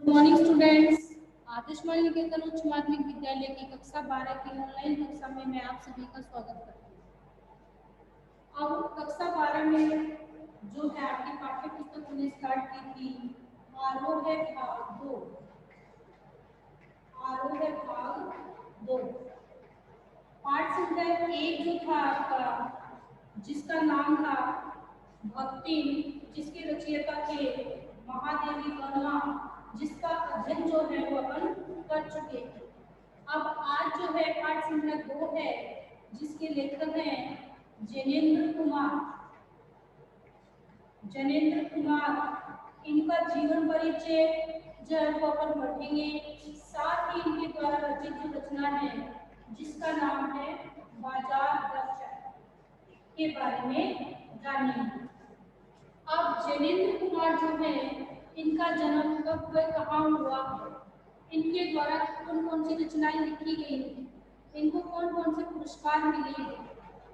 Morning students. आतिशमल निकेतन उच्च माध्यमिक विद्यालय की कक्षा 12 की ऑनलाइन कक्षा में मैं आप सभी का स्वागत करती हूँ। अब कक्षा 12 में जो है आपकी पाठ्य पुस्तक हमने स्टार्ट की थी, आरोह है भाग 2। आरोह है भाग 2। पाठ संख्या 1 जो था आपका, जिसका नाम था भक्ति, जिसके रचयिता थे महादेवी वर्मा, जिसका अध्ययन जो है वो अपन कर चुके थे। अब आज जो है पाठ संख्या 2 है, जिसके लेखक हैं जैनेन्द्र कुमार। जैनेन्द्र कुमार, इनका जीवन परिचय जो है वो अपन पढ़ेंगे। साथ ही इनके द्वारा रचित जो रचना है, जिसका नाम है बाजार दर्शन, के बारे में जानेंगे। अब जैनेन्द्र कुमार जो है, इनका जन्म कब कहाँ हुआ, इनके द्वारा कौन कौन सी रचनाएं लिखी गई हैं, इनको कौन कौन से पुरस्कार मिले हैं,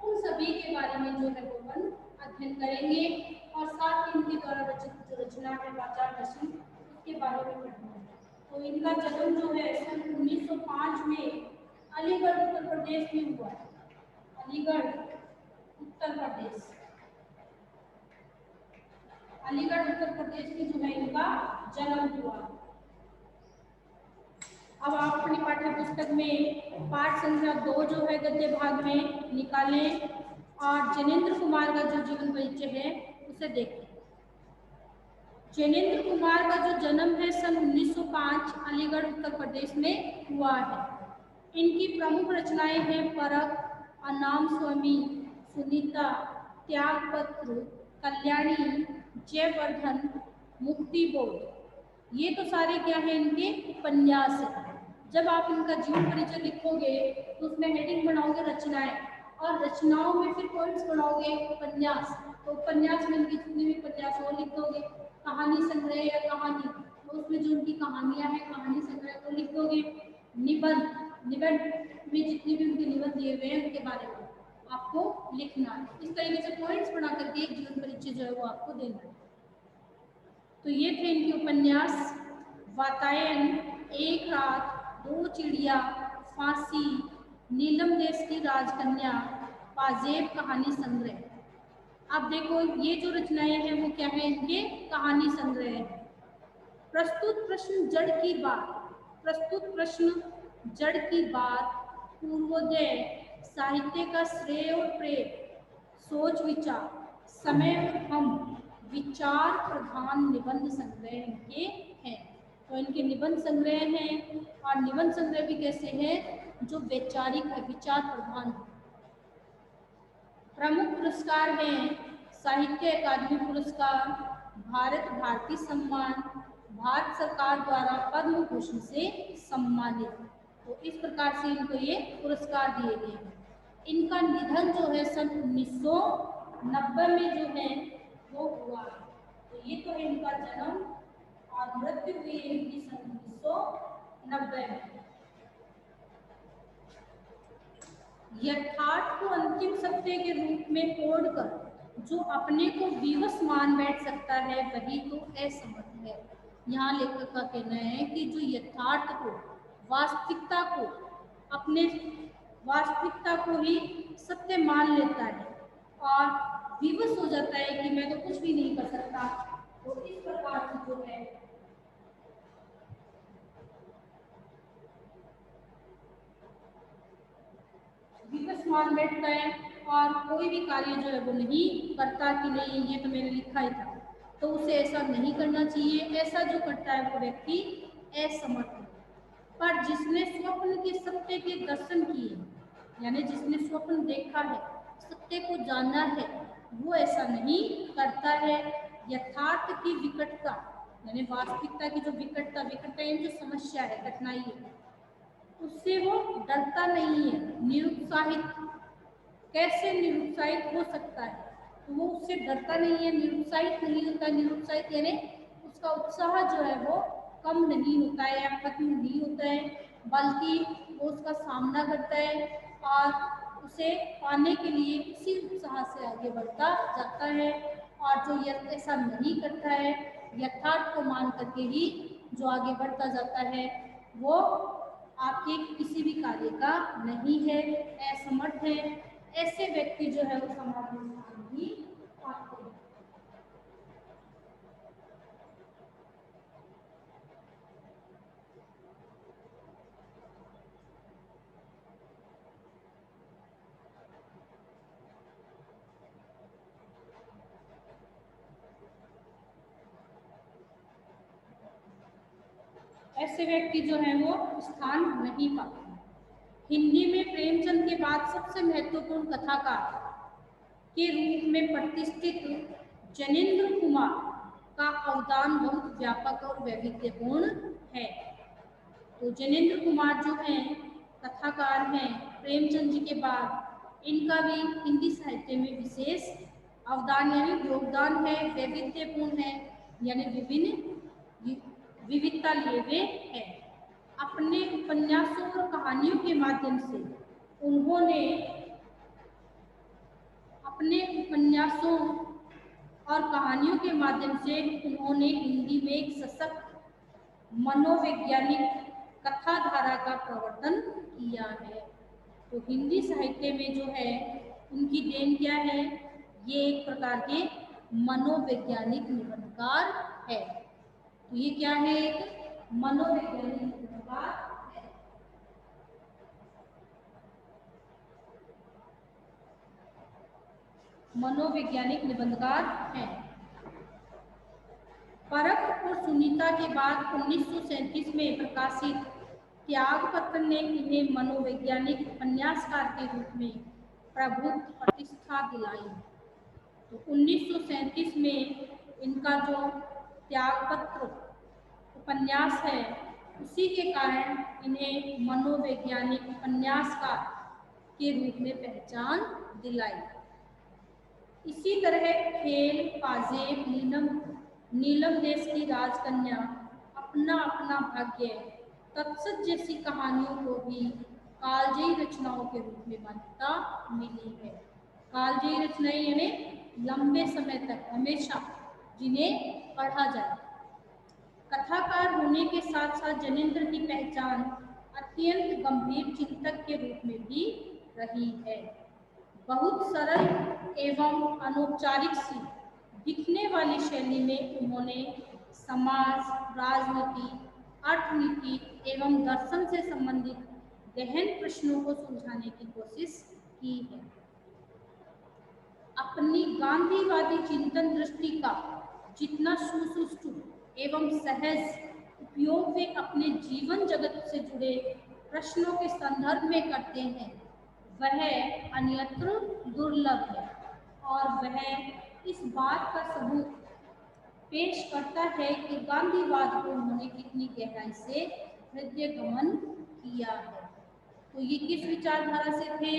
उन सभी के बारे में जो है वो अपन अध्ययन करेंगे। और साथ ही इनके द्वारा रचित जो रचना है बाजार दर्शन, उसके बारे में पढ़ेंगे। तो इनका जन्म जो है सन 1905 में अलीगढ़ उत्तर प्रदेश में हुआ है। अलीगढ़ उत्तर प्रदेश, अलीगढ़ उत्तर प्रदेश में जो है इनका जन्म हुआ। अब आप अपनी पाठ्य पुस्तक में पाठ संख्या 2 जो है गद्य भाग में निकालें और जैनेन्द्र कुमार का जो जीवन परिचय है उसे देखें। जैनेन्द्र कुमार का जो जन्म है सन 1905 अलीगढ़ उत्तर प्रदेश में हुआ है। इनकी प्रमुख रचनाएं हैं परख, अनाम स्वामी, सुनीता, त्यागपत्र, कल्याणी, जयवर्धन, मुक्ति बोध। ये तो सारे क्या है, इनके उपन्यास है। जब आप इनका जीवन परिचय लिखोगे तो उसमें हेडिंग बनाओगे रचनाएं, और रचनाओं में फिर पॉइंट्स बनाओगे उपन्यास। तो उपन्यास में इनकी जितनी भी उपन्यास वो लिख दोगे। कहानी संग्रह या कहानी, तो उसमें जो उनकी कहानियां हैं कहानी संग्रह वो लिख दोगे। निबंध, निबंध में जितने भी उनके निबंध दिए हुए हैं उनके बारे में आपको लिखना है। इस तरीके से पॉइंट्स बना करके एक जीवन परिचय जो है वो आपको देना है। तो ये थे इनके उपन्यास। वातायन, एक रात, दो चिड़िया, फांसी, नीलम देश की राजकन्या, पाजेब कहानी संग्रह। अब देखो ये जो रचनाएं हैं वो क्या है, इनके कहानी संग्रह है। प्रस्तुत प्रश्न जड़ की बात, प्रस्तुत प्रश्न जड़ की बात, पूर्वोदय, साहित्य का श्रेय और प्रेम, सोच विचार, समय और हम, विचार प्रधान निबंध संग्रह इनके हैं। तो इनके निबंध संग्रह हैं, और निबंध संग्रह भी कैसे हैं, जो वैचारिक है, विचार प्रधान है। प्रमुख पुरस्कार हैं साहित्य अकादमी पुरस्कार, भारत भारती सम्मान, भारत सरकार द्वारा पद्म भूषण से सम्मानित। तो इस प्रकार से इनको ये पुरस्कार दिए गए हैं। इनका निधन जो है सन 1990 में जो है वो हुआ है। तो ये तो है इनका जन्म, और मृत्यु हुई है इनकी सन 1990 में। यथार्थ को अंतिम सत्य के रूप में तोड़कर जो अपने को विवश मान बैठ सकता है वही तो असमर्थ है। यहाँ लेखक का कहना है कि जो यथार्थ को, वास्तविकता को, अपने वास्तविकता को ही सत्य मान लेता है और विवश हो जाता है कि मैं तो कुछ भी नहीं कर सकता, तो इस प्रकार से जो है विवश मान बैठता है और कोई भी कार्य जो है वो नहीं करता कि नहीं ये तो मैंने लिखा ही था। तो उसे ऐसा नहीं करना चाहिए। ऐसा जो करता है वो व्यक्ति असमर्थ है। पर जिसने स्वप्न के सत्य के दर्शन किए, यानी जिसने स्वप्न देखा है, सत्य को जाना है, वो ऐसा नहीं करता है। यथार्थ की विकटता, यानी वास्तविकता की जो विकटता, विकटता यानी जो समस्या है, कठिनाई है, उससे वो डरता नहीं है। निरुत्साहित, कैसे निरुत्साहित हो सकता है, तो वो उससे डरता नहीं है, निरुत्साहित नहीं होता। निरुत्साहित यानी उसका उत्साह जो है वो कम नहीं होता है या खत्म नहीं होता है, बल्कि वो उसका सामना करता है और उसे पाने के लिए उसी उत्साह से आगे बढ़ता जाता है। और जो ऐसा नहीं करता है, यथार्थ को मान करके ही जो आगे बढ़ता जाता है वो आपके किसी भी कार्य का नहीं है, असमर्थ है, ऐसे व्यक्ति जो है वो समाज में स्थान नहीं पाते हैं। ऐसे व्यक्ति जो है वो स्थान नहीं पाते। हिंदी में प्रेमचंद के बाद सबसे महत्वपूर्ण कथाकार के रूप में प्रतिष्ठित जनेंद्र कुमार का अवदान बहुत व्यापक और वैविध्यपूर्ण है। तो जनेंद्र कुमार जो हैं कथाकार हैं प्रेमचंद जी के बाद, इनका भी हिंदी साहित्य में विशेष अवदान यानी योगदान है, वैविध्यपूर्ण है, यानी विभिन्न विविधता लिए हुए है। अपने उपन्यासों और कहानियों के माध्यम से उन्होंने अपने उपन्यासों और कहानियों के माध्यम से उन्होंने हिंदी में एक सशक्त मनोवैज्ञानिक कथा धारा का प्रवर्तन किया है। तो हिंदी साहित्य में जो है उनकी देन क्या है, ये एक प्रकार के मनोवैज्ञानिक निबंधकार है। तो ये क्या है, एक मनोवैज्ञानिक निबंधकार है। मनोवैज्ञानिक निबंधकार हैं। परख और सुनीता के बाद 1937 में प्रकाशित त्यागपत्र ने इन्हें मनोवैज्ञानिक उपन्यासकार के रूप में प्रभुत्व प्रतिष्ठा दिलाई। तो 1937 में इनका जो त्यागपत्र उपन्यास है उसी के कारण इन्हें मनोवैज्ञानिक उपन्यासकार के रूप में पहचान दिलाई। इसी तरह खेल, पाजेब, नीलम देश की राजकन्या, अपना अपना भाग्य, तत्सत जैसी कहानियों को भी कालजयी रचनाओं के रूप में मान्यता मिली है। कालजयी रचनाएं यानी लंबे समय तक हमेशा जिन्हें पढ़ा जाए। कथाकार होने के साथ साथ जनेंद्र की पहचान अत्यंत गंभीर चिंतक के रूप में भी रही है। बहुत सरल एवं अनौपचारिक सी दिखने वाली शैली में उन्होंने समाज, राजनीति, अर्थनीति एवं दर्शन से संबंधित गहन प्रश्नों को सुलझाने की कोशिश की है। अपनी गांधीवादी चिंतन दृष्टि का जितना सुष्ठु एवं सहज उपयोग वे अपने जीवन जगत से जुड़े प्रश्नों के संदर्भ में करते हैं वह अन्यत्र दुर्लभ है, और वह इस बात का सबूत पेश करता है कि गांधीवाद को उन्होंने कितनी गहराई से हृदय गमन किया है। तो ये किस विचारधारा से थे,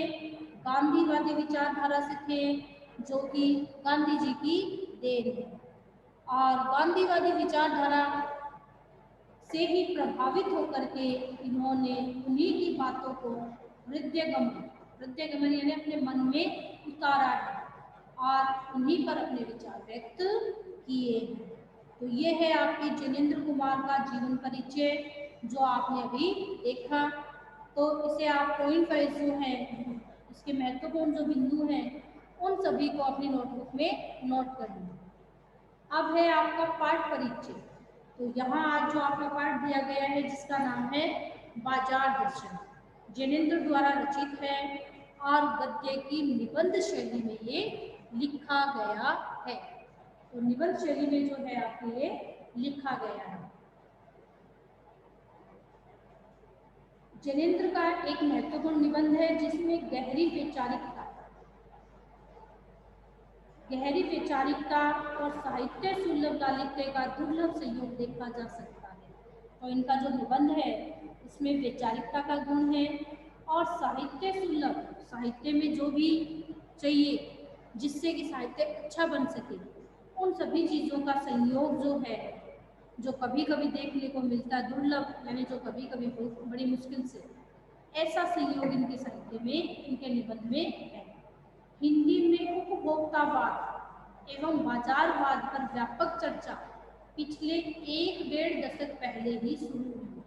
गांधीवादी विचारधारा से थे, जो कि गांधी जी की देन है। और गांधीवादी विचारधारा से ही प्रभावित होकर के इन्होंने उन्हीं की बातों को हृदय गमन यानी अपने मन में उतारा है और उन्हीं पर अपने विचार व्यक्त किए हैं। तो ये है आपके जनेंद्र कुमार का जीवन परिचय जो आपने अभी देखा। तो इसे आप पॉइंट वाइज जो है इसके महत्वपूर्ण जो बिंदु हैं उन सभी को अपनी नोटबुक में नोट कर लें। अब है आपका पाठ परिचय। तो यहाँ आज जो आपका पाठ दिया गया है जिसका नाम है बाजार दर्शन, जनेंद्र द्वारा रचित है और गद्य की निबंध शैली में ये लिखा गया है। तो निबंध शैली में जो है आपके ये लिखा गया है। जनेंद्र का एक महत्वपूर्ण निबंध है जिसमें गहरी वैचारिकता और साहित्य सुलभ लालित्य का दुर्लभ संयोग देखा जा सकता है। और इनका जो निबंध है इसमें वैचारिकता का गुण है और साहित्य सुलभ, साहित्य में जो भी चाहिए जिससे कि साहित्य अच्छा बन सके उन सभी चीज़ों का संयोग जो है जो कभी कभी देखने को मिलता है, दुर्लभ यानी जो कभी कभी बड़ी मुश्किल से, ऐसा संयोग इनके साहित्य में, इनके निबंध में है। हिंदी में उपभोक्तावाद एवं बाजारवाद पर व्यापक चर्चा पिछले 1-1.5 दशक पहले ही शुरू हुई है।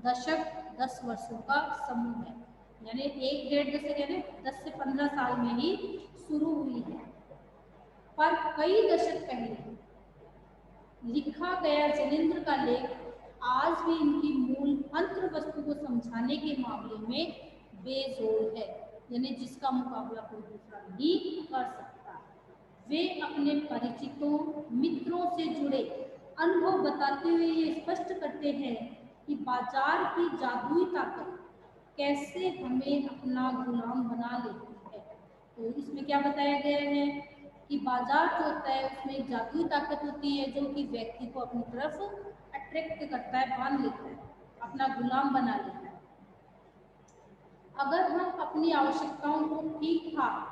दशक 10 वर्षों का समूह है, यानी 1-1.5 दशक यानी 10 से 15 साल में ही शुरू हुई है। पर कई दशक पहले लिखा गया जिनेंद्र का लेख आज भी इनकी मूल अंतर वस्तु को समझाने के मामले में बेजोड़ है, यानी जिसका मुकाबला कोई दूसरा नहीं कर सकता। वे अपने परिचितों मित्रों से जुड़े अनुभव बताते हुए ये स्पष्ट करते हैं कि बाजार की जादुई ताकत कैसे हमें अपना गुलाम बना लेती है। तो इसमें क्या बताया गया है कि बाजार जो होता है उसमें एक जादुई ताकत होती है जो कि व्यक्ति को अपनी तरफ अट्रैक्ट करता है, बांध लेता है, अपना गुलाम बना लेता है। अगर हम अपनी आवश्यकताओं को ठीक ठाक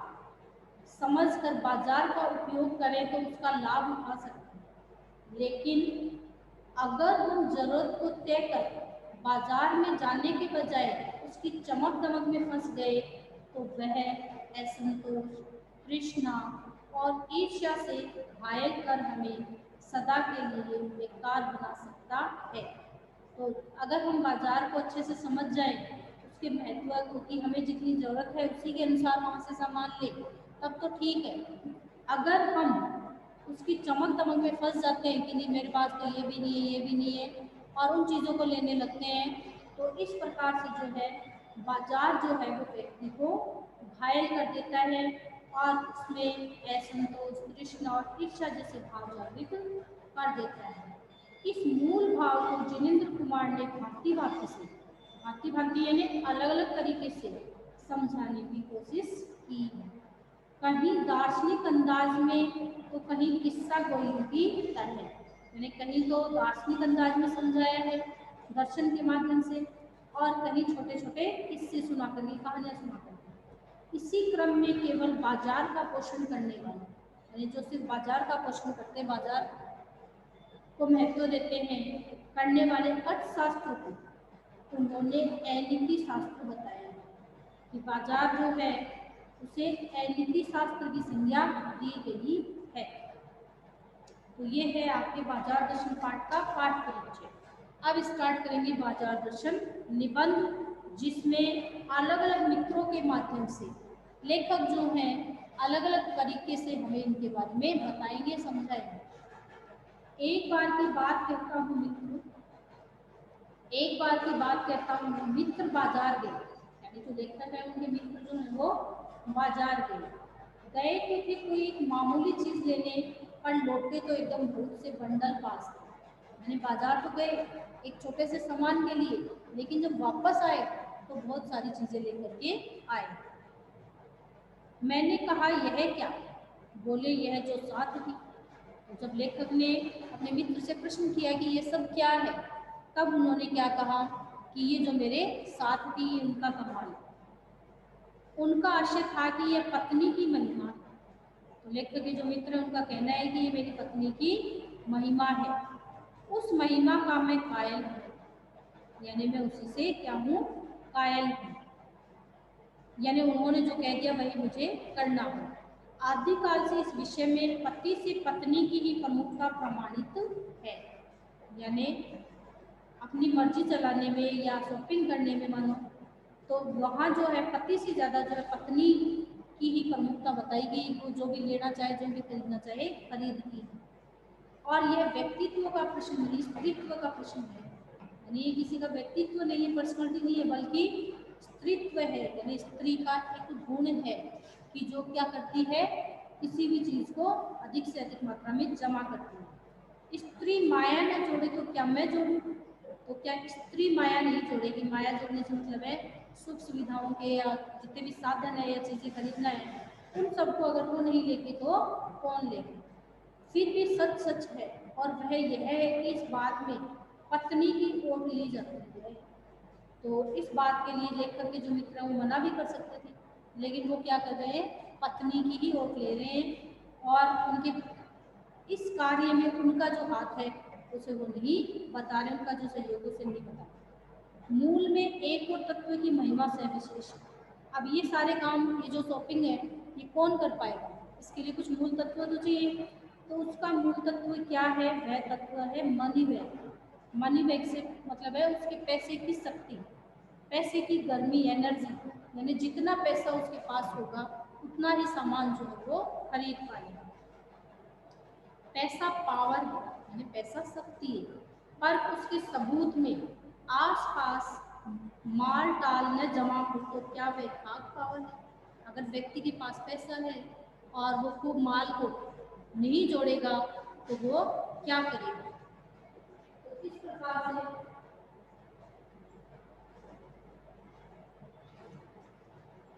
समझकर बाजार का उपयोग करें तो उसका लाभ उठा सकते हैं, लेकिन अगर हम जरूरत को तय कर बाजार में जाने के बजाय उसकी चमक दमक में फंस गए तो वह असंतोष, तृष्णा और ईर्ष्या से घायल कर हमें सदा के लिए बेकार बना सकता है। तो अगर हम बाजार को अच्छे से समझ जाएं, उसके महत्व को कि हमें जितनी ज़रूरत है उसी के अनुसार वहाँ से सामान लें, तब तो ठीक है। अगर हम उसकी चमक दमक में फंस जाते हैं कि नहीं मेरे पास तो ये भी नहीं है, ये भी नहीं है, और उन चीज़ों को लेने लगते हैं, तो इस प्रकार से जो है बाजार जो है वो व्यक्ति को घायल कर देता है और उसमें असंतोष, तृष्णा और ईर्ष्या जैसे भाव जागृत कर देता है। इस मूल भाव को जिनेंद्र कुमार ने भांति भांति यानी अलग अलग तरीके से समझाने की कोशिश की है, कहीं दार्शनिक अंदाज में तो कहीं किस्सा गोइयों की तरह, यानी कहीं तो दार्शनिक अंदाज में समझाया है दर्शन के माध्यम से, और कहीं छोटे छोटे किस्से सुनाकर के, कहानियाँ सुनाकर। इसी क्रम में केवल बाजार का पोषण करने वाले, यानी जो सिर्फ बाजार का पोषण करते हैं, बाजार को महत्व देते हैं, करने वाले अर्थशास्त्र को उन्होंने अनीति शास्त्र बताया कि बाजार जो है उसे अनीति शास्त्र की संज्ञा दी गई है। तो ये है आपके बाजार दर्शन पाठ का पाठ परिचय। अब स्टार्ट करेंगे बाजार दर्शन निबंध, जिसमें अलग अलग मित्रों के माध्यम से लेखक जो हैं अलग अलग तरीके से हमें इनके बारे में बताएंगे, समझाएंगे। एक बार की बात कहता हूँ मित्र, एक बार की बात कहता हूँ मित्र बाजार गए, यानी जो लेखक है उनके मित्र जो है वो बाजार गए थे कोई एक मामूली चीज लेने, पर लौटे तो एकदम बहुत से बंडल पास थे। यानी बाजार तो गए एक छोटे से सामान के लिए, लेकिन जब वापस आए तो बहुत सारी चीजें लेकर के आए। मैंने कहा यह क्या? बोले यह जो साथ थी। तो जब लेखक ने अपने मित्र से प्रश्न किया कि ये सब क्या है, तब उन्होंने क्या कहा कि ये जो मेरे साथ थी ये उनका कमाल है। उनका आशय था कि यह पत्नी की महिमा है। तो लेखक के जो मित्र है उनका कहना है कि ये मेरी पत्नी की महिमा है, उस महिमा का मैं कायल हूँ, यानी मैं उसी से क्या हूँ, कायल हूँ, यानी उन्होंने जो कह दिया वही मुझे करना हो। आदिकाल से इस विषय में पति से पत्नी की ही प्रमुखता प्रमाणित है, यानी अपनी मर्जी चलाने में या शॉपिंग करने में मानो तो वहाँ जो है पति से ज़्यादा जो है पत्नी की ही प्रमुखता बताई गई, वो जो भी लेना चाहे, जो भी खरीदना चाहे खरीदती है। और यह व्यक्तित्व का प्रश्न नहीं, स्त्रीत्व का प्रश्न है, यानी ये किसी का व्यक्तित्व नहीं है, पर्सनलिटी नहीं है, बल्कि स्त्रीत्व है, यानी स्त्री का एक गुण है कि जो क्या करती है, किसी भी चीज़ को अधिक से अधिक मात्रा में जमा करती है। स्त्री माया न जोड़े तो क्या मैं जोड़ूँ? तो क्या स्त्री माया नहीं जोड़ेगी? माया जोड़ने से मतलब है सुख सुविधाओं के या जितने भी साधन है या चीज़ें खरीदना है, उन सबको अगर वो नहीं लेगी तो कौन लेगी? फिर भी सच सच है, और वह यह है कि इस बात में पत्नी की ओट ली जाती है। तो इस बात के लिए लेखक के जो मित्र हैं वो मना भी कर सकते थे, लेकिन वो क्या कर रहे हैं, पत्नी की ही ओट ले रहे हैं, और उनके इस कार्य में उनका जो हाथ है उसे वो नहीं बता रहे, उनका जो सहयोग उसे नहीं बता रहे। मूल में एक और तत्व की महिमा से विशेष। अब ये सारे काम, ये जो शॉपिंग है ये कौन कर पाएगा? इसके लिए कुछ मूल तत्व तो चाहिए, तो उसका मूल तत्व क्या है? वह तत्व है मनी बैग। मनी बैग से मतलब है उसके पैसे की शक्ति, पैसे की गर्मी, एनर्जी, यानी जितना पैसा उसके पास होगा उतना ही सामान जो है वो खरीद पाएगा। पैसा पावर है, यानी पैसा शक्ति है, पर उसके सबूत में आसपास माल टाल न जमा हो तो क्या वह खाक पावर है? अगर व्यक्ति के पास पैसा है और वो खूब माल को नहीं जोड़ेगा तो वो क्या करेगा? तो इस प्रकार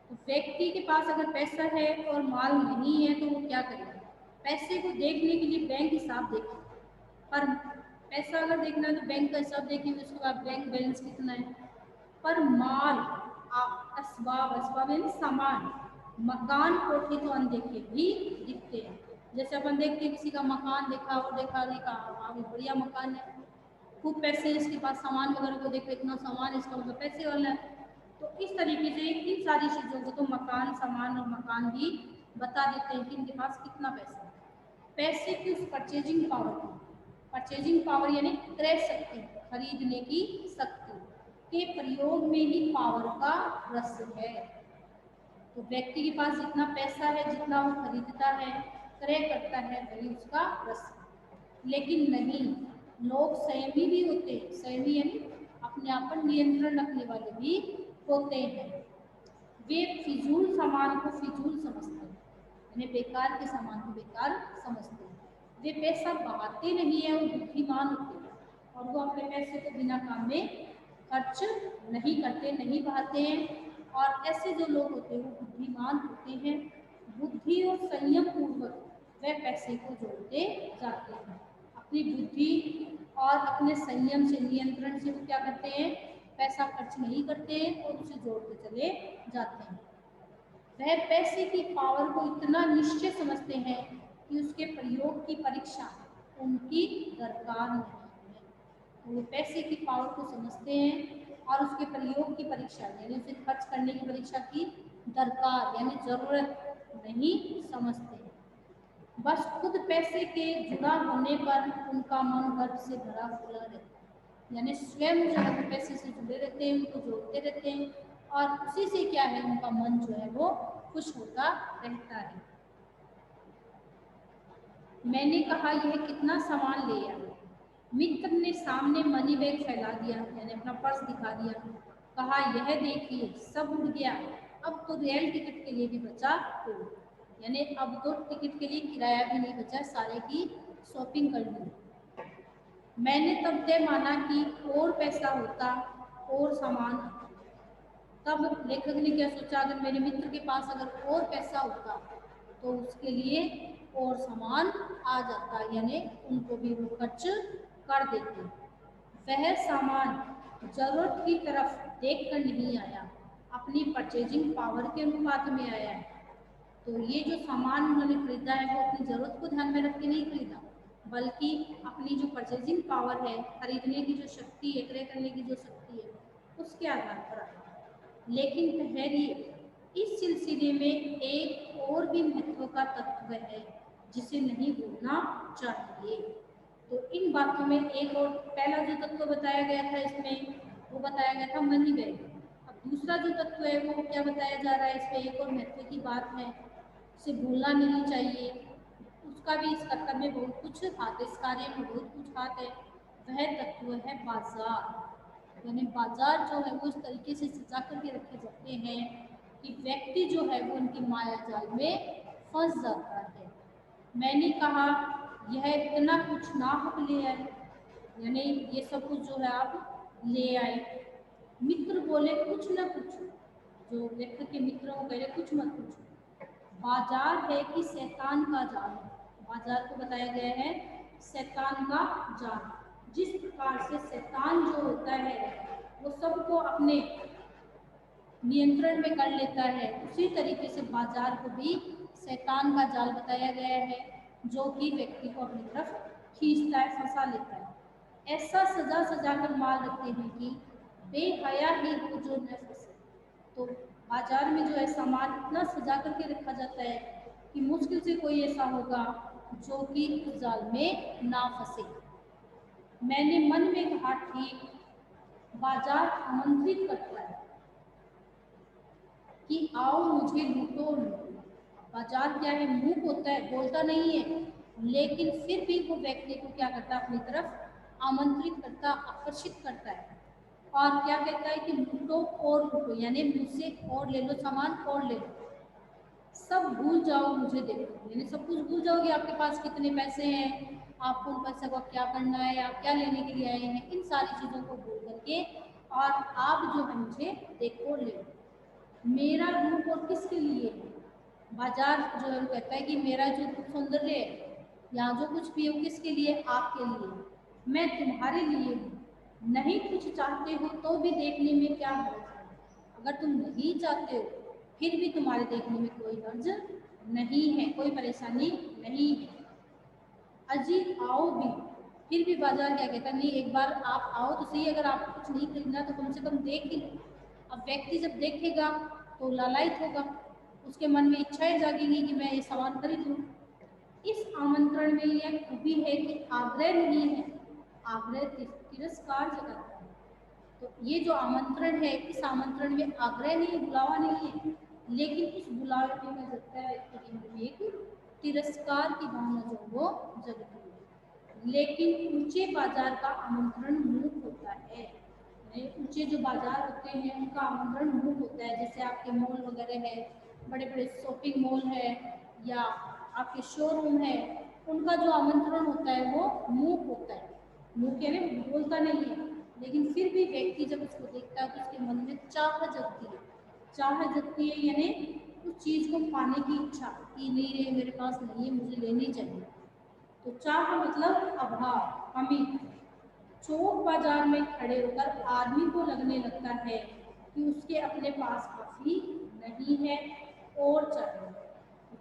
से व्यक्ति के पास अगर पैसा है और माल नहीं है तो वो क्या करेगा? पैसे को देखने के लिए बैंक हिसाब देखे, पर पैसा अगर देखना है तो बैंक का हिसाब देखेंगे, उसके बाद बैंक बैलेंस कितना है। पर माल, असबाब, असबाब यानी सामान, मकान, कोठी तो अनदेखे भी दिखते हैं। जैसे अपन देखते हैं किसी का मकान देखा और देखा देखा, हाँ बढ़िया मकान है, खूब पैसे हैं इसके पास, सामान वगैरह को देख इतना सामान है इसका, मतलब पैसे वाला है। तो इस तरीके से इन सारी चीज़ों को तो मकान, सामान और मकान भी बता देते हैं कि इनके पास कितना पैसा है। पैसे की उस परचेजिंग पावर की, परचेजिंग पावर यानी क्रय शक्ति, खरीदने की शक्ति के प्रयोग में ही पावर का रहस्य है। तो व्यक्ति के पास जितना पैसा है, जितना वो खरीदता है, क्रय करता है, वही उसका रहस्य। लेकिन नहीं, लोग संयमी भी होते हैं, संयमी यानी अपने आप पर नियंत्रण रखने वाले भी होते हैं। वे फिजूल सामान को फिजूल समझते हैं, यानी बेकार के सामान को बेकार समझते हैं। वे पैसा बहाते नहीं है, वो बुद्धिमान होते हैं और वो अपने पैसे को बिना काम में खर्च नहीं करते, नहीं बहाते हैं। और ऐसे जो लोग होते हैं वो बुद्धिमान होते हैं, बुद्धि और संयम पूर्वक वे पैसे को जोड़ते जाते हैं। अपनी बुद्धि और अपने संयम से, नियंत्रण से वो क्या करते हैं? पैसा खर्च नहीं करते हैं और उसे जोड़ते चले जाते हैं। वह पैसे की पावर को इतना निश्चय समझते हैं कि उसके प्रयोग की परीक्षा उनकी दरकार नहीं है। तो वो पैसे की पावर को समझते हैं और उसके प्रयोग की परीक्षा यानी उसे खर्च करने की परीक्षा की दरकार यानी जरूरत नहीं समझते हैं। बस खुद पैसे के जुड़ा होने पर उनका मन गर्व से भरा फूला रहता है, यानी स्वयं जो है वो पैसे से जुड़े रहते हैं, उनको जोड़ते रहते हैं और उसी से क्या है, उनका मन जो है वो खुश होता रहता है। मैंने कहा यह कितना सामान ले आए। मित्र ने सामने मनी बैग फैला दिया, यानी अपना पर्स दिखा दिया, कहा यह देखिए सब उड़ गया, अब तो रेल टिकट के लिए भी बचा तो, यानी अब तो टिकट के लिए किराया भी नहीं बचा, सारे की शॉपिंग कर ली। मैंने तब तय माना कि और पैसा होता और सामान, तब लेखक ने क्या सोचा, अगर मेरे मित्र के पास अगर और पैसा होता तो उसके लिए और सामान आ जाता, यानी उनको भी वो खर्च कर देते। वह सामान जरूरत की तरफ देख कर नहीं आया, अपनी परचेजिंग पावर के अनुपात में आया है। तो ये जो सामान उन्होंने खरीदा है वो अपनी ज़रूरत को ध्यान में रख के नहीं खरीदा, बल्कि अपनी जो परचेजिंग पावर है, खरीदने की जो शक्ति है, क्रय करने की जो शक्ति है, उसके आधार पर आया। लेकिन ठहरिए, इस सिलसिले में एक और भी महत्व का तत्व है जिसे नहीं भूलना चाहिए। तो इन बातों में एक और पहला जो तत्व बताया गया था इसमें, वो बताया गया था मनी बैग। अब दूसरा जो तत्व है वो क्या बताया जा रहा है इसमें, एक और महत्व की बात है, उसे भूलना नहीं चाहिए, उसका भी इस कर्तव्य में बहुत कुछ हाथ है, इस कार्य में बहुत कुछ हाथ है। वह तत्व है बाजार, यानी बाजार जो है वो इस तरीके से सजा करके रखे जाते हैं कि व्यक्ति जो है वो उनकी माया जाल में फंस जाता है। मैंने कहा यह इतना कुछ ना हो ले आए, यानी ये सब कुछ जो है आप ले आए। मित्र बोले कुछ न पूछो, जो लेखक के मित्रों को कह रहे कुछ मत पूछो, बाजार है कि शैतान का जाल है। बाजार को बताया गया है शैतान का जाल, जिस प्रकार से शैतान जो होता है वो सबको अपने नियंत्रण में कर लेता है, उसी तरीके से बाजार को भी शैतान का जाल बताया गया है, जो कि व्यक्ति को अपनी तरफ खींचता है, फंसा लेता है। ऐसा सजा सजा कर माल रखते हैं कि बेहया ही हो जो न फंसे। तो बाजार में जो है सामान इतना सजा करके रखा जाता है कि मुश्किल से कोई ऐसा होगा जो कि उस जाल में ना फंसे। मैंने मन में कहा ठीक, बाजार आमंत्रित करता है कि आओ मुझे लूटो लूटो। बाजार क्या है, मूक होता है, बोलता नहीं है, लेकिन फिर भी वो व्यक्ति को क्या करता है, अपनी तरफ आमंत्रित करता, आकर्षित करता है। और क्या कहता है कि लूटो और लूटो, यानी मुझसे और ले लो सामान और ले लो, सब भूल जाओ मुझे देखो, यानी सब कुछ भूल जाओगे, आपके पास कितने पैसे हैं, आपको उन पैसे को क्या करना है, आप क्या लेने के लिए आए हैं, इन सारी चीज़ों को भूल करके और आप जो है मुझे देखो और ले लो। मेरा रूप और किसके लिए है? बाजार जो है वो कहता है कि मेरा जो रूप सौंदर्य है, यहाँ जो कुछ भी है वो किसके लिए? आपके लिए, मैं तुम्हारे लिए हूँ। नहीं कुछ चाहते हो तो भी देखने में क्या हर्ज है? अगर तुम नहीं चाहते हो फिर भी तुम्हारे देखने में कोई हर्ज नहीं है, कोई परेशानी नहीं है। अजी आओ भी, फिर भी बाजार क्या कहता है, नहीं एक बार आप आओ तो सही, अगर आपको कुछ नहीं खरीदना तो कम से कम देख ही लो। अब व्यक्ति जब देखेगा तो लालायित होगा, उसके मन में इच्छाएं जागेंगी कि मैं ये सामान खरीद लूँ। इस आमंत्रण में यह खूबी है कि आग्रह नहीं है, आग्रह तिरस्कार जगाता है। तो ये जो आमंत्रण है, इस आमंत्रण में आग्रह नहीं, बुलावा नहीं है, लेकिन इस बुलावे में क्या जगता है, व्यक्ति के मन में एक तिरस्कार की भावना जो वो जगती है। लेकिन ऊंचे बाजार का आमंत्रण मूक होता है। ऊंचे जो बाजार होते हैं उनका आमंत्रण मूक होता है, जैसे आपके मॉल वगैरह है, बड़े बड़े शॉपिंग मॉल है या आपके शोरूम है, उनका जो आमंत्रण होता है वो मूक होता है। मूक यानी बोलता नहीं है, लेकिन फिर भी व्यक्ति जब उसको देखता है तो उसके मन में चाह जगती है। चाह जगती है यानी उस चीज़ को पाने की इच्छा कि नहीं रे मेरे पास नहीं है, मुझे लेनी चाहिए। तो चाह मतलब अभाव, कमी। चौक बाजार में खड़े होकर आदमी को लगने लगता है कि उसके अपने पास काफी नहीं है और चाहिए।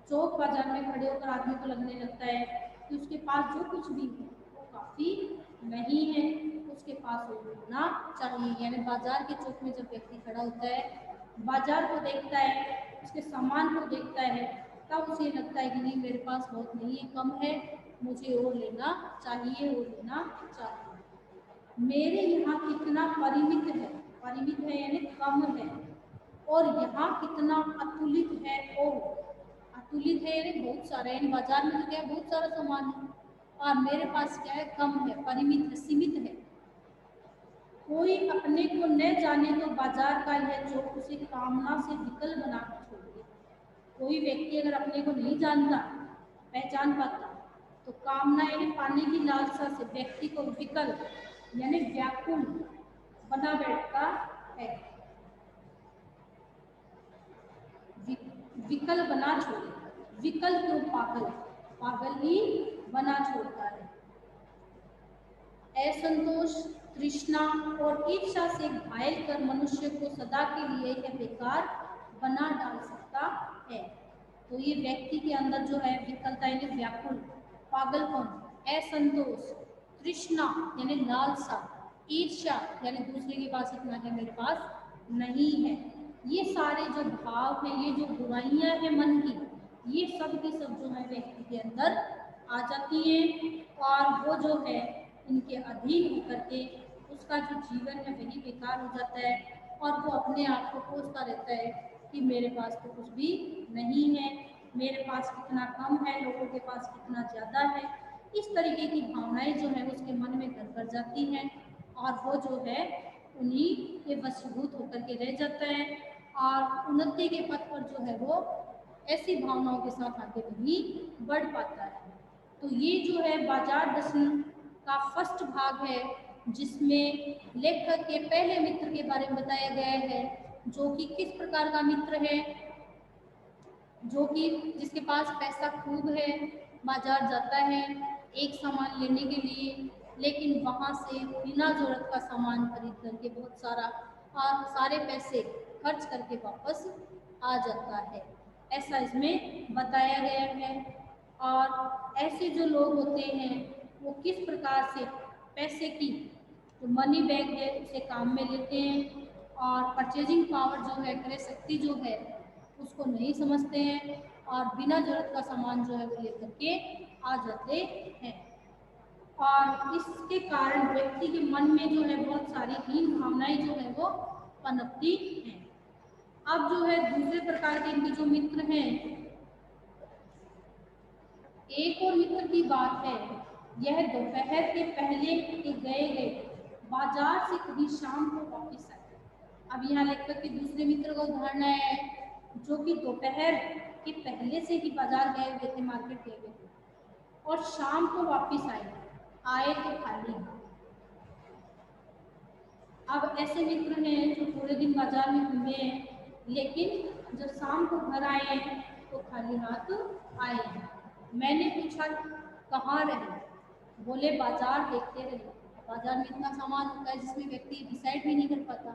चौक बाजार में खड़े होकर आदमी को लगने लगता है कि उसके पास जो कुछ भी है वो काफी नहीं है, उसके पास और होना चाहिए। यानी बाजार के चौक में जब व्यक्ति खड़ा होता है, बाजार को देखता है, उसके सामान को देखता है, तब उसे लगता है कि नहीं मेरे पास बहुत नहीं है, कम है, मुझे और लेना चाहिए और लेना चाहिए। मेरे यहाँ कितना परिमित है, परिमित है यानी कम है, और यहाँ कितना अतुलित है, और अतुलित है यानी बहुत सारा, यानी बाजार में तो क्या है, बहुत सारा सामान है, और मेरे पास क्या है, कम है, परिमित है, सीमित है। कोई अपने को न जाने तो बाजार का यह चौक उसे कामना से विकल बना छोड़ दे। कोई व्यक्ति अगर अपने को नहीं जानता, पहचान पाता, तो कामना यानी पाने की लालसा से व्यक्ति को विकल यानी व्याकुल बना बैठता है, विकल बना छोड़े। विकल तो पागल, पागल ही बना छोड़ता है। असंतोष, तृष्णा और ईर्ष्या से घायल कर मनुष्य को सदा के लिए यह बेकार बना डाल सकता है। तो ये व्यक्ति के अंदर जो है विकलता यानी व्याकुल, पागलपन, असंतोष, तृष्णा यानी लालसा, ईर्ष्या यानी दूसरे के पास इतना है मेरे पास नहीं है, ये सारे जो भाव हैं, ये जो बुराइयां हैं मन की, ये सब की सब जो है व्यक्ति के अंदर आ जाती हैं, और वो जो है इनके अधीन होकर के उसका जो जीवन है वही बेकार हो जाता है, और वो अपने आप को कोसता रहता है कि मेरे पास तो कुछ भी नहीं है, मेरे पास कितना कम है, लोगों के पास कितना ज़्यादा है। इस तरीके की भावनाएं जो है उसके मन में घर कर जाती हैं, और वो जो है उन्हीं के वशीभूत होकर के रह जाता है, और उन्नति के पथ पर जो है वो ऐसी भावनाओं के साथ आगे नहीं बढ़ पाता है। तो ये जो है बाजार दर्शन का फर्स्ट भाग है, जिसमें लेखक के पहले मित्र के बारे में बताया गया है, जो कि किस प्रकार का मित्र है, जो कि जिसके पास पैसा खूब है, बाजार जाता है एक सामान लेने के लिए, लेकिन वहाँ से बिना जरूरत का सामान खरीद करके बहुत सारा और सारे पैसे खर्च करके वापस आ जाता है, ऐसा इसमें बताया गया है। और ऐसे जो लोग होते हैं वो किस प्रकार से पैसे की जो मनी बैग है उसे काम में लेते हैं, और परचेजिंग पावर जो है, क्रय शक्ति जो है उसको नहीं समझते हैं, और बिना जरूरत का सामान जो है वो लेकर के आ जाते हैं। और इसके कारण व्यक्ति के मन में जो है बहुत सारी हीन भावनाएं जो है वो पनपती हैं। अब जो है दूसरे प्रकार के इनके जो मित्र हैं, एक और मित्र की बात है, यह दोपहर के पहले के गए बाजार से कभी शाम को वापस आए। अब यहाँ लेखक के दूसरे मित्र का उदाहरण है जो कि दोपहर के पहले से ही बाजार गए हुए थे, मार्केट गए हुए थे और शाम को वापस आए तो खाली। अब ऐसे मित्र हैं जो पूरे दिन बाजार में घूमे हैं लेकिन जब शाम को घर आए हैं तो खाली हाथ आए हैं। मैंने पूछा कहाँ रहे, बोले बाजार देखते रहे। बाजार में इतना सामान होता है जिसमें व्यक्ति डिसाइड भी नहीं कर पाता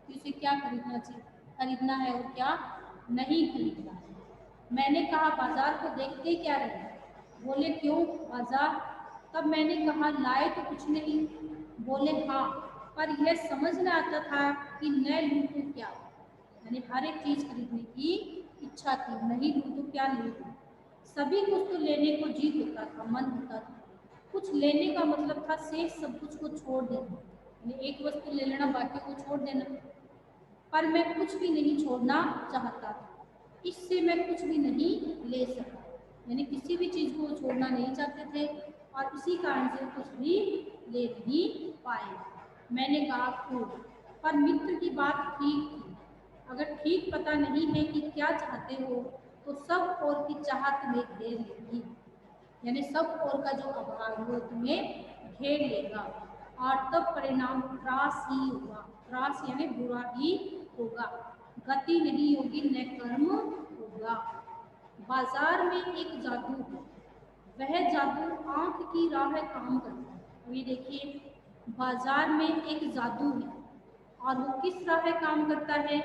कि उसे क्या खरीदना है और क्या नहीं खरीदना है। मैंने कहा बाजार को देखते क्या रहे, बोले क्यों बाजार? तब मैंने कहा लाए तो कुछ नहीं, बोले हाँ पर यह समझ न आता था कि न लूँ तो क्या। यानी हर एक चीज खरीदने की इच्छा थी, नहीं लूँ तो क्या ले लूँ। सभी कुछ तो लेने को जी होता था, मन होता था। कुछ लेने का मतलब था शेष सब कुछ को छोड़ देना, यानी एक वस्तु ले लेना बाकी को छोड़ देना। पर मैं कुछ भी नहीं छोड़ना चाहता था, इससे मैं कुछ भी नहीं ले सका। यानी किसी भी चीज को छोड़ना नहीं चाहते थे और इसी कारण से कुछ भी ले नहीं पाए। मैंने कहा खूब, पर मित्र की बात ठीक थी। अगर ठीक पता नहीं है कि क्या चाहते हो तो सब और की चाहत में घेर लेगी, यानी सब और का जो अभाव हो तुम्हें घेर लेगा और तब परिणाम त्रास ही होगा। त्रास यानी बुरा ही होगा, गति नहीं होगी न कर्म होगा। बाजार में एक जादू है, वह जादू आंख की राह काम करता है। अभी देखिए बाजार में एक जादू है और वो किस राह काम करता है?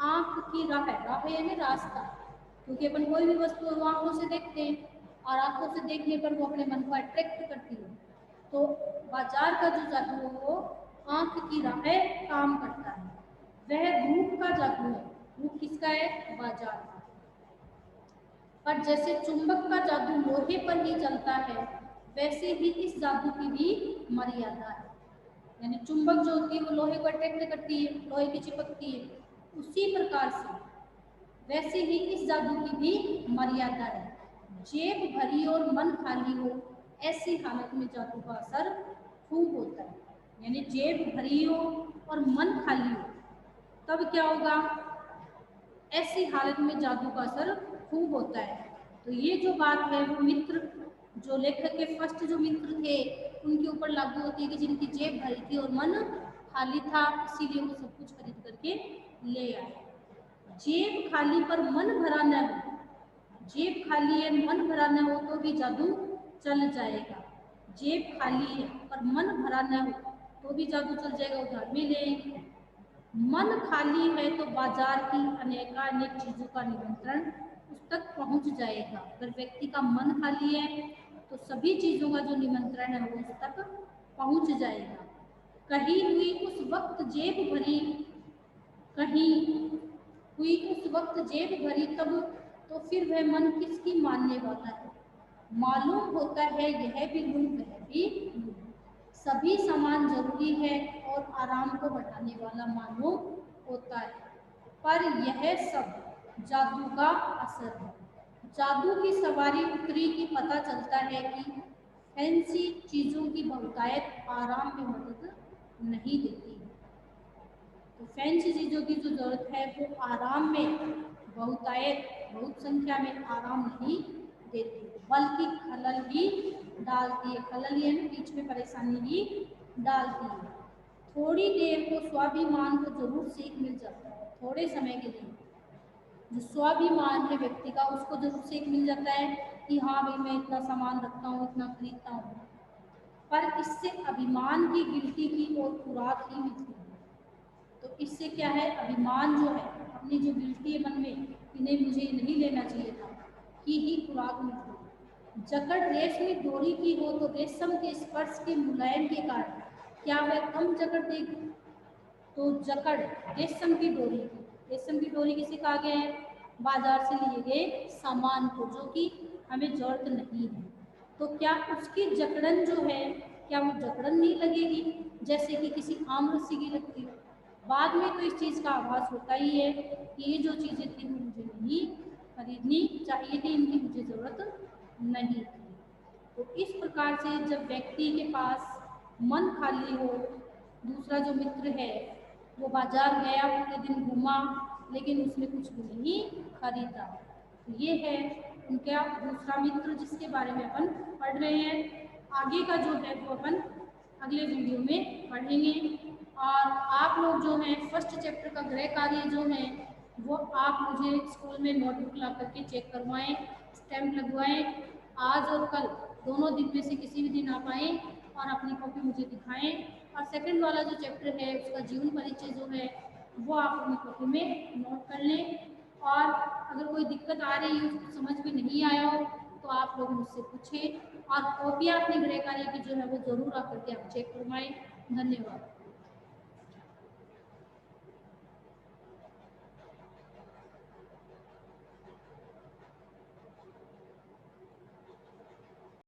आंख की राह, राह यानी रास्ता, क्योंकि अपन कोई भी वस्तु आंखों से देखते हैं और आंखों से देखने पर वो अपने मन को अट्रैक्ट करती है। तो बाजार का जो जादू है वो आंख की राह काम करता है। वह रूप का जादू है। रूप किसका है? बाजार का। पर जैसे चुंबक का जादू लोहे पर ही चलता है वैसे ही इस जादू की भी मर्यादा है। यानी चुंबक जो होती है वो लोहे को अट्रैक्ट करती है, लोहे की चिपकती है, उसी प्रकार से वैसे ही इस जादू की भी मर्यादा है। जेब भरी और मन खाली हो ऐसी हालत में जादू का असर खूब होता है। यानी जेब भरी हो और मन खाली हो तब क्या होगा? ऐसी हालत में जादू का असर खूब होता है। तो ये जो बात है वो मित्र जो लेखक के फर्स्ट जो मित्र थे उनके ऊपर लागू होती है कि जिनकी जेब भरी थी और मन खाली था, इसीलिए वो सब कुछ खरीद करके ले आए। जेब खाली पर मन भरा न हो, जेब खाली है मन भरा न हो तो भी जादू चल जाएगा। जेब खाली है पर मन भरा न हो तो भी जादू चल जाएगा, उधार में ले। मन खाली है तो बाजार की अनेकानेक चीजों का निमंत्रण उस तक पहुंच जाएगा। अगर व्यक्ति का मन खाली है तो सभी चीजों का जो निमंत्रण है वो उस तक पहुंच जाएगा। कहीं हुई उस वक्त जेब भरी, कहीं हुई उस वक्त जेब भरी तब तो फिर वह मन किसकी मानने वाला है? मालूम होता है यह भी लूं वह भी लूं, सभी सामान जरूरी है और आराम को बढ़ाने वाला मालूम होता है, पर यह सब जादू का असर है। जादू की सवारी उतरी कि पता चलता है कि फैंसी चीजों की बहुतायत आराम में मदद नहीं देती। तो फैंसी चीजों की जो जरूरत है वो आराम में बहुतायत, बहुत संख्या में आराम नहीं देती बल्कि खलल ही डालती है। खलल यानी बीच में परेशानी ही डालती है। थोड़ी देर को स्वाभिमान को जरूर सीख मिल जाता है, थोड़े समय के लिए जो स्वाभिमान है व्यक्ति का उसको जरूर सीख मिल जाता है कि हाँ भाई मैं इतना सामान रखता हूँ, इतना खरीदता हूँ, पर इससे अभिमान की गिल्टी की और खुराक ही मिलती है। तो इससे क्या है? अभिमान जो है, अपनी जो गिल्टी है मन में कि नहीं मुझे नहीं लेना चाहिए था, की ही खुराक मिलती है। जकड़ रेशमी डोरी की हो तो रेशम के स्पर्श के मुलायम के कारण क्या वह कम जकड़ देगी? तो जकड़ रेशम की डोरी, रेशम की डोरी किसे कहा गया है? बाजार से लिए गए सामान को जो कि हमें जरूरत नहीं है। तो क्या उसकी जकड़न जो है, क्या वो जकड़न नहीं लगेगी जैसे कि किसी आम रस्सी की लगती है? बाद में तो इस चीज़ का आभास होता ही है कि ये जो चीज़ें थी वो मुझे नहीं खरीदनी चाहिए थी, इनकी मुझे ज़रूरत नहीं थी। तो इस प्रकार से जब व्यक्ति के पास मन खाली हो, दूसरा जो मित्र है वो बाजार गया, पूरे दिन घूमा, लेकिन उसने कुछ भी नहीं खरीदा। तो ये है उनका दूसरा मित्र जिसके बारे में अपन पढ़ रहे हैं। आगे का जो है वो अपन अगले वीडियो में पढ़ेंगे। और आप लोग जो हैं फर्स्ट चैप्टर का गृह कार्य जो है वो आप मुझे स्कूल में नोटबुक ला करके चेक करवाएं, स्टैम्प लगवाएं। आज और कल दोनों दिन में से किसी भी दिन आप आएँ और अपनी कॉपी मुझे दिखाएं। और सेकंड वाला जो चैप्टर है उसका जीवन परिचय जो है वो आप अपनी कॉपी में नोट कर लें। और अगर कोई दिक्कत आ रही है, उसको समझ में नहीं आया हो, तो आप लोग मुझसे पूछें। और कॉपियाँ अपने गृह कार्य की जो है वो ज़रूर आकर के आप चेक करवाएं। धन्यवाद।